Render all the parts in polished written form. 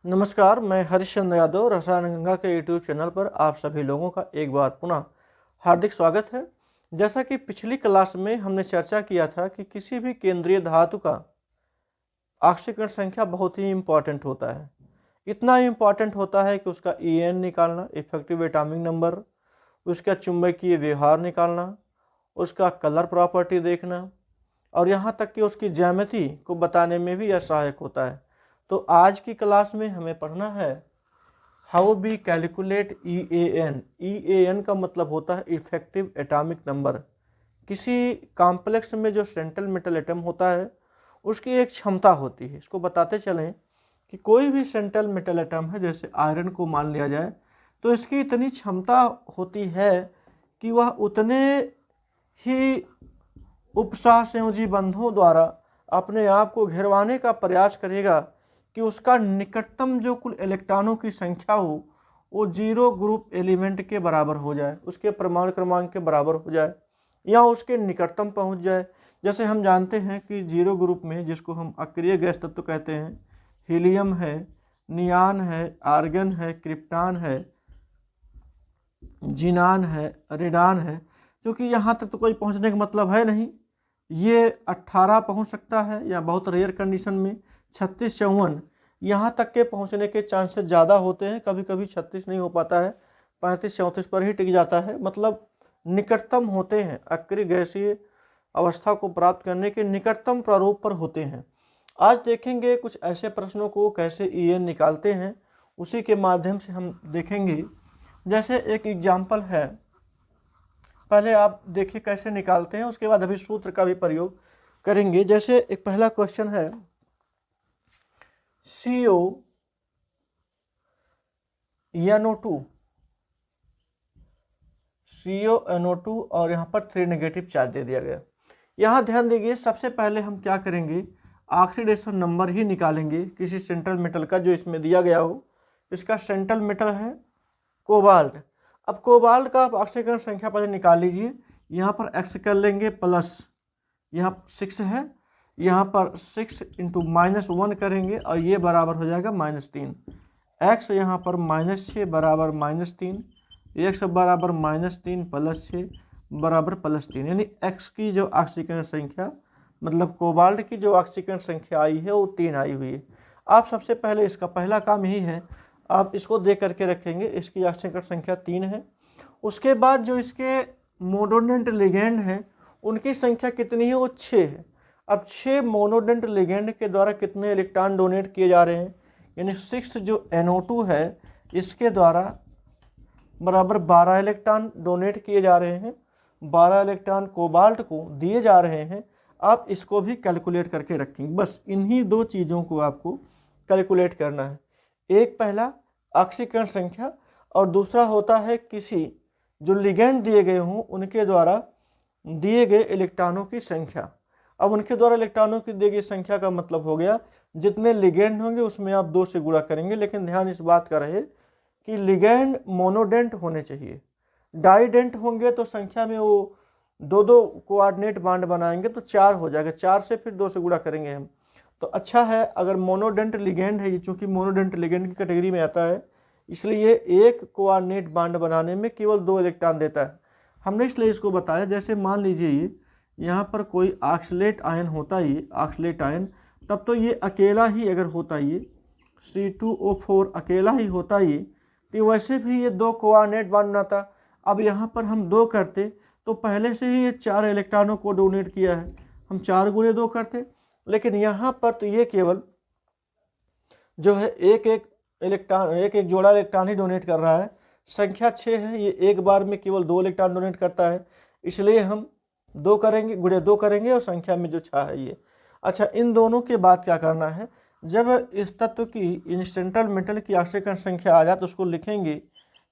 नमस्कार, मैं हरिश्चंद्र यादव रसायन गंगा के यूट्यूब चैनल पर आप सभी लोगों का एक बार पुनः हार्दिक स्वागत है। जैसा कि पिछली क्लास में हमने चर्चा किया था कि किसी भी केंद्रीय धातु का ऑक्सीकरण संख्या बहुत ही इम्पॉर्टेंट होता है। इतना इम्पॉर्टेंट होता है कि उसका EN निकालना, इफेक्टिव एटॉमिक नंबर, उसका चुंबकीय व्यवहार निकालना, उसका कलर प्रॉपर्टी देखना और यहाँ तक कि उसकी ज्यामिति को बताने में भी यह सहायक होता है। तो आज की क्लास में हमें पढ़ना है how we calculate EAN। EAN का मतलब होता है इफेक्टिव एटॉमिक नंबर। किसी कॉम्प्लेक्स में जो सेंट्रल मेटल एटम होता है उसकी एक क्षमता होती है। इसको बताते चलें कि कोई भी सेंट्रल मेटल एटम है, जैसे आयरन को मान लिया जाए, तो इसकी इतनी क्षमता होती है कि वह उतने ही उपसहसंयोजी बंधों द्वारा अपने आप को घेरवाने का प्रयास करेगा कि उसका निकटतम जो कुल इलेक्ट्रॉनों की संख्या हो वो जीरो ग्रुप एलिमेंट के बराबर हो जाए, उसके परमाणु क्रमांक के बराबर हो जाए या उसके निकटतम पहुंच जाए। जैसे हम जानते हैं कि जीरो ग्रुप में, जिसको हम अक्रिय गैस तत्व कहते हैं, हीलियम है, नियान है, आर्गन है, क्रिप्टॉन है, जिनान है, रेडान है। क्योंकि यहाँ तक तो कोई पहुँचने का मतलब है नहीं, ये 18 पहुँच सकता है या बहुत रेयर कंडीशन में 36, 54 यहाँ तक के पहुँचने के चांसेस ज़्यादा होते हैं। कभी कभी 36 नहीं हो पाता है, 35, 34 पर ही टिक जाता है। मतलब निकटतम होते हैं, अक्रिय गैसीय अवस्था को प्राप्त करने के निकटतम प्रारूप पर होते हैं। आज देखेंगे कुछ ऐसे प्रश्नों को कैसे EN निकालते हैं, उसी के माध्यम से हम देखेंगे। जैसे एक एग्जाम्पल है, पहले आप देखिए कैसे निकालते हैं, उसके बाद अभी सूत्र का भी प्रयोग करेंगे। जैसे एक पहला क्वेश्चन है CONO2 और यहाँ पर 3 नेगेटिव चार्ज दे दिया गया। यहाँ ध्यान दीजिए, सबसे पहले हम क्या करेंगे, ऑक्सीडेशन नंबर ही निकालेंगे किसी सेंट्रल मेटल का जो इसमें दिया गया हो। इसका सेंट्रल मेटल है कोबाल्ट। अब कोबाल्ट का आप ऑक्सीकरण संख्या पहले निकाल लीजिए। यहाँ पर x कर लेंगे प्लस, यहाँ 6 है, यहाँ पर 6 इंटू -1 करेंगे और ये बराबर हो जाएगा -3। x यहाँ पर -6 बराबर -3, x बराबर -3 प्लस 6 बराबर +3, यानी x की जो ऑक्सीकरण संख्या, मतलब कोबाल्ट की जो ऑक्सीकरण संख्या आई है वो 3 आई हुई है। आप सबसे पहले इसका पहला काम यही है, आप इसको दे करके रखेंगे, इसकी ऑक्सीकरण संख्या 3 है। उसके बाद जो इसके मोनोडेंट लिगेंड हैं उनकी संख्या कितनी है, वो 6 है। अब 6 मोनोडेंट लिगेंड के द्वारा कितने इलेक्ट्रॉन डोनेट किए जा रहे हैं, यानी 6 जो NO2 है इसके द्वारा बराबर 12 इलेक्ट्रॉन डोनेट किए जा रहे हैं, 12 इलेक्ट्रॉन कोबाल्ट को दिए जा रहे हैं। आप इसको भी कैलकुलेट करके रखेंगे। बस इन्हीं दो चीज़ों को आपको कैलकुलेट करना है। एक पहला ऑक्सीकरण संख्या और दूसरा होता है किसी जो लिगेंड दिए गए हों उनके द्वारा दिए गए इलेक्ट्रॉनों की संख्या। अब उनके द्वारा इलेक्ट्रॉनों की दी गई संख्या का मतलब हो गया जितने लिगेंड होंगे उसमें आप 2 से गुणा करेंगे। लेकिन ध्यान इस बात का रहे कि लिगेंड मोनोडेंट होने चाहिए। डाइडेंट होंगे तो संख्या में वो 2-2 कोऑर्डिनेट बांड बनाएंगे तो 4 हो जाएगा, 4 से फिर 2 से गुणा करेंगे हम। तो अच्छा है अगर मोनोडेंट लिगेंड है, ये चूंकि मोनोडेंट लिगेंड की कैटेगरी में आता है, इसलिए एक कोऑर्डिनेट बांड बनाने में केवल 2 इलेक्ट्रॉन देता है। हमने इसलिए इसको बताया, जैसे मान लीजिए ये यहाँ पर कोई ऑक्सलेट आयन होता, ये ऑक्सलेट आयन, तब तो ये अकेला ही अगर होता, ये C2O4 अकेला ही होता ये, तो वैसे भी ये 2 कोऑर्डिनेट बांड बनाता। अब यहाँ पर हम 2 करते तो पहले से ही ये 4 इलेक्ट्रॉनों को डोनेट किया है, हम 4 गुणे 2 करते। लेकिन यहाँ पर तो ये केवल जो है एक एक इलेक्ट्रॉन, एक एक जोड़ा इलेक्ट्रॉन ही डोनेट कर रहा है। संख्या 6 है, ये एक बार में केवल 2 इलेक्ट्रॉन डोनेट करता है, इसलिए हम 2 करेंगे, गुणे 2 करेंगे और संख्या में जो 6 है ये। अच्छा, इन दोनों के बाद क्या करना है, जब इस तत्व की इन सेंट्रल मेटल की ऑक्सीकरण संख्या आ जाए तो उसको लिखेंगे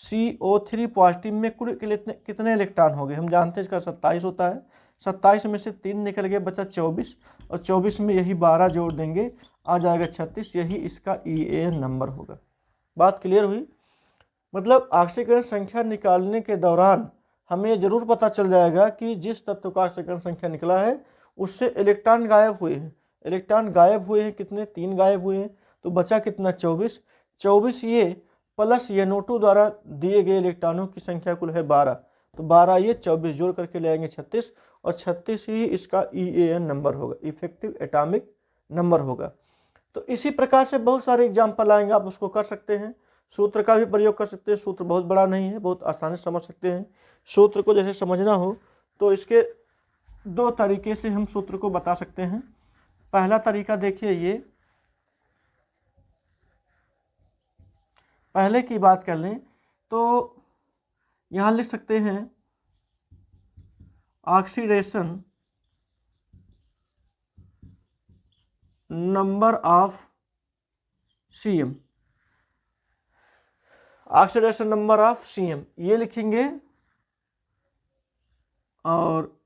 CO3 पॉजिटिव में कुल कितने इलेक्ट्रॉन हो गए। हम जानते हैं इसका 27 होता है, 27 में से 3 निकल गए, बचा 24 और 24 में यही 12 जोड़ देंगे, आ जाएगा 36। यही इसका EAN नंबर होगा। बात क्लियर हुई। मतलब ऑक्सीकरण संख्या निकालने के दौरान हमें ये जरूर पता चल जाएगा कि जिस तत्व का ऑक्सीकरण संख्या निकला है उससे इलेक्ट्रॉन गायब हुए हैं। इलेक्ट्रॉन गायब हुए हैं कितने, 3 गायब हुए हैं। तो बचा कितना 24। 24 ये प्लस NO2 द्वारा दिए गए इलेक्ट्रॉनों की संख्या कुल है 12, तो 12 ये 24 जोड़ करके ले आएंगे 36, और 36 ही इसका EAN नंबर होगा, इफेक्टिव एटॉमिक नंबर होगा। तो इसी प्रकार से बहुत सारे एग्जाम्पल आएंगे, आप उसको कर सकते हैं। सूत्र का भी प्रयोग कर सकते हैं, सूत्र बहुत बड़ा नहीं है, बहुत आसानी से समझ सकते हैं। सूत्र को जैसे समझना हो तो इसके दो तरीके से हम सूत्र को बता सकते हैं। पहला तरीका देखिए, ये पहले की बात कर लें तो यहाँ लिख सकते हैं oxidation number of CM, oxidation number of CM ये लिखेंगे, और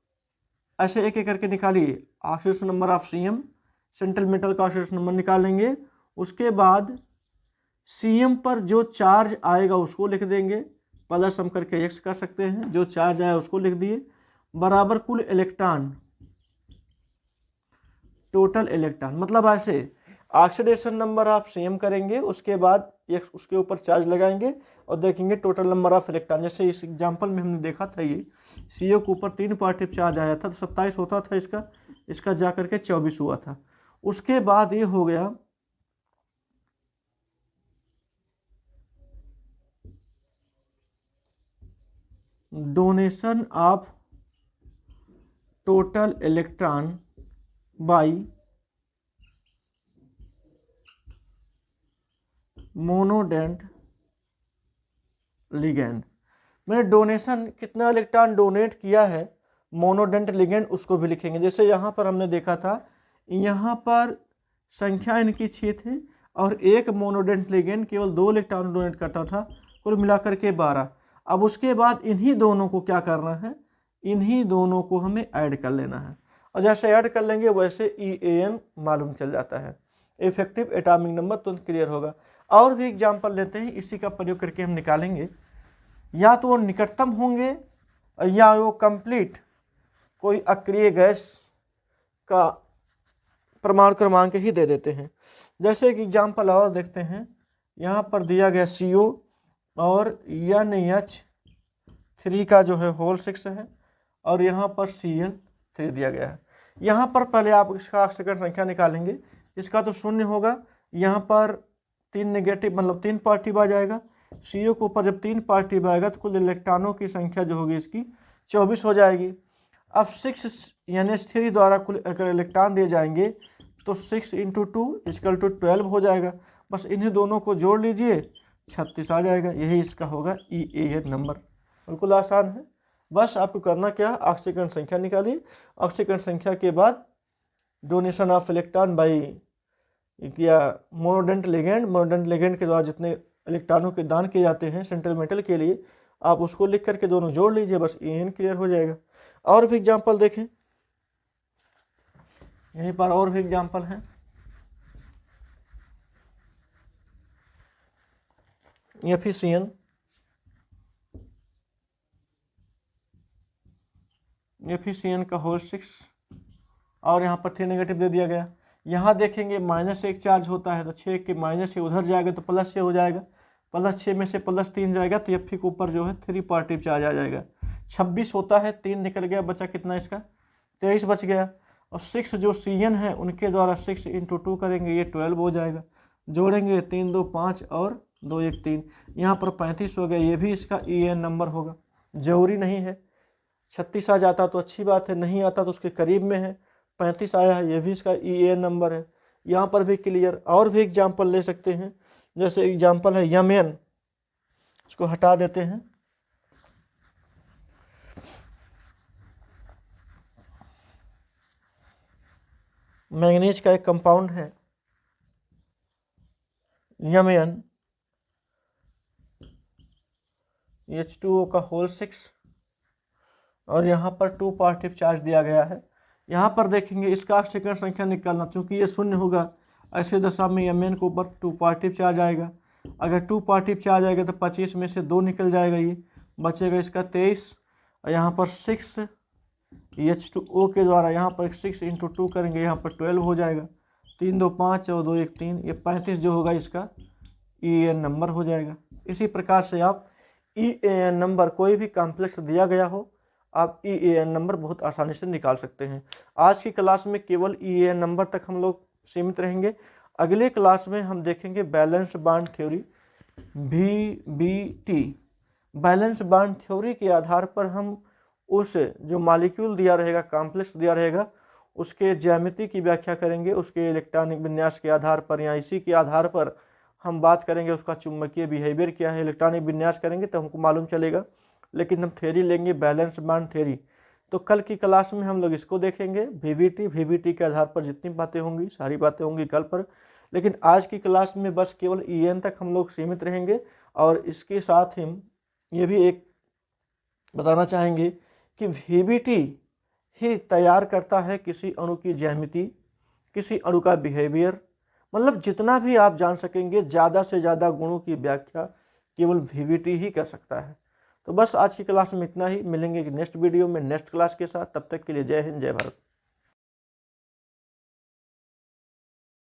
ऐसे एक एक करके निकालिए। Oxidation number of CM, central metal का ऑक्सीडेशन नंबर निकालेंगे, उसके बाद CM पर जो चार्ज आएगा उसको लिख देंगे, प्लस हम करके X कर सकते हैं, जो चार्ज आया उसको लिख दिए, बराबर कुल इलेक्ट्रॉन, टोटल इलेक्ट्रॉन। मतलब ऐसे ऑक्सीडेशन नंबर ऑफ CM करेंगे, उसके बाद X उसके ऊपर चार्ज लगाएंगे और देखेंगे टोटल नंबर ऑफ इलेक्ट्रॉन। जैसे इस एग्जांपल में हमने देखा था, ये CO के ऊपर 3 पॉजिटिव चार्ज आया था तो 27 होता था इसका जा करके 24 हुआ था। उसके बाद ये हो गया donation of total electron by monodentate ligand. मैंने डोनेशन कितना इलेक्ट्रॉन डोनेट किया है मोनोडेंट लिगेंड, उसको भी लिखेंगे। जैसे यहाँ पर हमने देखा था, यहाँ पर संख्या इनकी 6 थी और एक मोनोडेंट लिगेंड केवल 2 इलेक्ट्रॉन डोनेट करता था, कुल मिलाकर के 12। अब उसके बाद इन्हीं दोनों को क्या करना है, इन्हीं दोनों को हमें ऐड कर लेना है, और जैसे ऐड कर लेंगे वैसे EAN मालूम चल जाता है, इफेक्टिव एटॉमिक नंबर तुरंत क्लियर होगा। और भी एग्जाम्पल लेते हैं, इसी का प्रयोग करके हम निकालेंगे। या तो वो निकटतम होंगे या वो कंप्लीट कोई अक्रिय गैस का परमाणु क्रमांक ही दे देते हैं। जैसे एक एग्जाम्पल और देखते हैं, यहाँ पर दिया गया CO और NH3 का जो है होल 6 है, और यहाँ पर Cl3 दिया गया है। यहाँ पर पहले आप इसका ऑक्सीजन संख्या निकालेंगे, इसका तो 0 होगा, यहाँ पर 3 नेगेटिव मतलब 3 पॉजिटिव आ जाएगा। CO के ऊपर जब 3 पॉजिटिव आएगा तो कुल इलेक्ट्रॉनों की संख्या जो होगी इसकी 24 हो जाएगी। अब 6 NH3 द्वारा कुल अगर इलेक्ट्रॉन दिए जाएंगे तो 6 × 2 = 12 हो जाएगा। बस इन्हीं दोनों को जोड़ लीजिए, 36 आ जाएगा। यही इसका होगा EAN नंबर। बिल्कुल आसान है, बस आपको करना क्या, ऑक्सीजन संख्या निकालिए, ऑक्सीजन संख्या के बाद डोनेशन ऑफ इलेक्ट्रॉन बाई या मोनोडेंट लिगेंड के द्वारा जितने इलेक्ट्रॉनों के दान किए जाते हैं सेंट्रल मेटल के लिए, आप उसको लिख करके दोनों जोड़ लीजिए, बस EAN क्लियर हो जाएगा। और भी एग्जांपल देखें, यहीं पर और भी एग्जांपल हैं। एफिशिएंट का होल 6 और यहाँ पर 3 नेगेटिव दे दिया गया। यहाँ देखेंगे -1 चार्ज होता है तो 6 के माइनस से उधर जाएगा तो +6 हो जाएगा, +6 में से +3 जाएगा तो Fe के ऊपर जो है 3 पॉजिटिव चार्ज आ जाएगा। 26 होता है, 3 निकल गया, बचा कितना इसका 23 बच गया। और 6 जो CN है उनके द्वारा 6 × 2 करेंगे, ये 12 हो जाएगा। जोड़ेंगे 3 2 5 और 2 1 3, यहाँ पर 35 हो गया, ये भी इसका EAN नंबर होगा। जरूरी नहीं है 36 आ जाता तो अच्छी बात है, नहीं आता तो उसके करीब में है, 35 आया है, ये भी इसका EAN नंबर है। यहाँ पर भी क्लियर। और भी एग्जाम्पल ले सकते हैं, जैसे एग्जाम्पल है Mn, इसको हटा देते हैं। मैंगनीज का एक कंपाउंड है Mn, H2O का होल 6 और यहाँ पर 2 पॉजिटिव चार्ज दिया गया है। यहाँ पर देखेंगे इसका ऑक्सीजन संख्या निकालना, क्योंकि ये 0 होगा, ऐसे दशा में Mn के ऊपर 2 पॉजिटिव चार्ज आएगा। अगर 2 पॉजिटिव चार्ज आएगा तो 25 में से 2 निकल जाएगा, ये बचेगा इसका 23। और यहाँ पर 6 H2O के द्वारा यहाँ पर 6 × 2 करेंगे, यहाँ पर 12 हो जाएगा। 3 2 5 और 2 1 3, ये 35 जो होगा इसका EAN नंबर हो जाएगा। इसी प्रकार से आप EAN नंबर कोई भी कॉम्प्लेक्स दिया गया हो, आप EAN नंबर बहुत आसानी से निकाल सकते हैं। आज की क्लास में केवल EAN नंबर तक हम लोग सीमित रहेंगे। अगले क्लास में हम देखेंगे balance bond theory VBT। Balance bond theory के आधार पर हम उस जो मॉलिक्यूल दिया रहेगा, कॉम्प्लेक्स दिया रहेगा, उसके ज्यामिति की व्याख्या करेंगे, उसके इलेक्ट्रॉनिक विन्यास के आधार पर या इसी के आधार पर हम बात करेंगे उसका चुंबकीय बिहेवियर क्या है। इलेक्ट्रॉनिक विन्यास करेंगे तो हमको मालूम चलेगा, लेकिन हम थ्योरी लेंगे बैलेंस बांड थ्योरी। तो कल की क्लास में हम लोग इसको देखेंगे VBT के आधार पर जितनी बातें होंगी सारी बातें होंगी कल पर। लेकिन आज की क्लास में बस केवल EN तक हम लोग सीमित रहेंगे। और इसके साथ ही ये भी एक बताना चाहेंगे कि VBT ही तैयार करता है किसी अणु की ज्यामिति, किसी अणु का बिहेवियर, मतलब जितना भी आप जान सकेंगे ज़्यादा से ज़्यादा गुणों की व्याख्या केवल VBT ही कर सकता है। तो बस आज की क्लास में इतना ही, मिलेंगे नेक्स्ट वीडियो में नेक्स्ट क्लास के साथ। तब तक के लिए जय हिंद जय भारत।